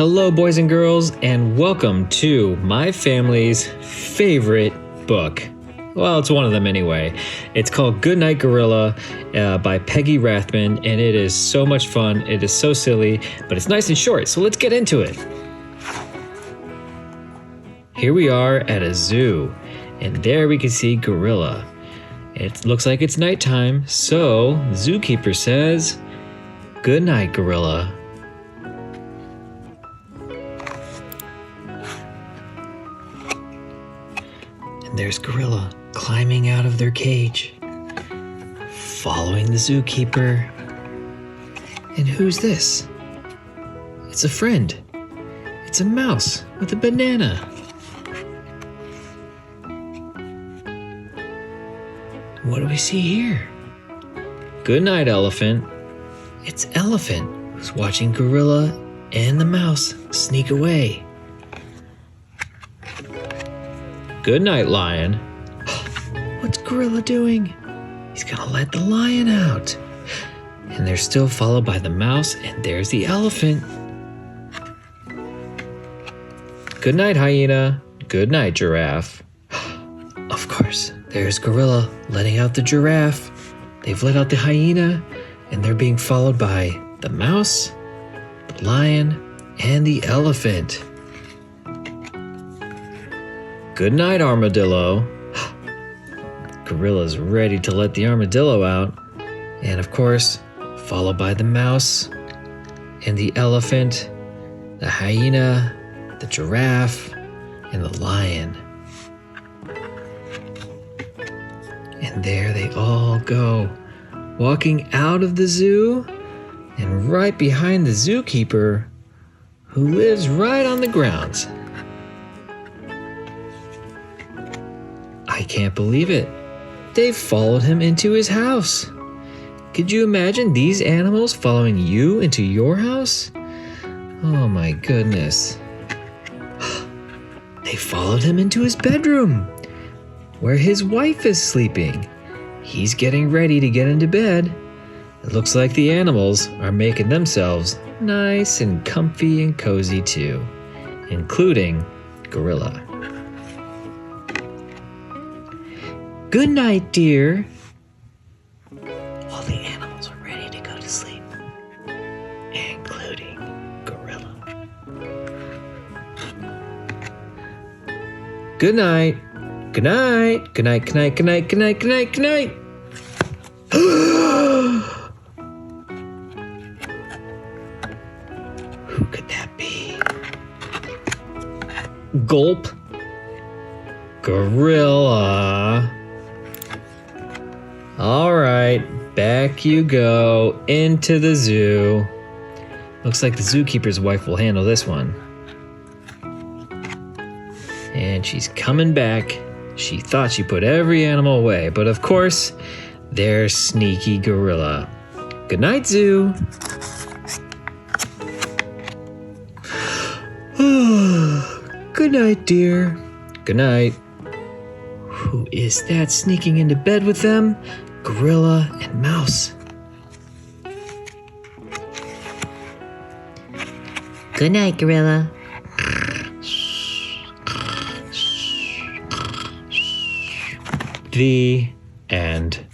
Hello, boys and girls, and welcome to my family's favorite book. Well, it's one of them anyway. It's called Goodnight Gorilla by Peggy Rathmann, and it is so much fun. It is so silly, but it's nice and short, so let's get into it. Here we are at a zoo, and there we can see Gorilla. It looks like it's nighttime, so the zookeeper says, "Good night, Gorilla." And there's Gorilla climbing out of their cage, following the zookeeper. And who's this? It's a friend. It's a mouse with a banana. What do we see here? Good night, Elephant. It's Elephant who's watching Gorilla and the mouse sneak away. Good night, Lion. What's Gorilla doing? He's gonna let the lion out. And they're still followed by the mouse, and there's the elephant. Good night, Hyena. Good night, Giraffe. Of course, there's Gorilla letting out the giraffe. They've let out the hyena, and they're being followed by the mouse, the lion, and the elephant. Good night, Armadillo. Gorilla's ready to let the armadillo out, and of course, followed by the mouse, and the elephant, the hyena, the giraffe, and the lion. And there they all go, walking out of the zoo, and right behind the zookeeper, who lives right on the grounds. I can't believe it. They've followed him into his house. Could you imagine these animals following you into your house? Oh my goodness. They followed him into his bedroom, where his wife is sleeping. He's getting ready to get into bed. It looks like the animals are making themselves nice and comfy and cozy too, including Gorilla. Good night, dear. All the animals are ready to go to sleep, including Gorilla. Good night. Good night. Good night. Good night. Good night. Good night. Good night. Good night. Who could that be? Gulp. Gorilla. All right, back you go into the zoo. Looks like the zookeeper's wife will handle this one. And she's coming back. She thought she put every animal away, but of course, there's sneaky Gorilla. Good night, zoo. Good night, dear. Good night. Who is that sneaking into bed with them? Gorilla and mouse. Good night, Gorilla. The end.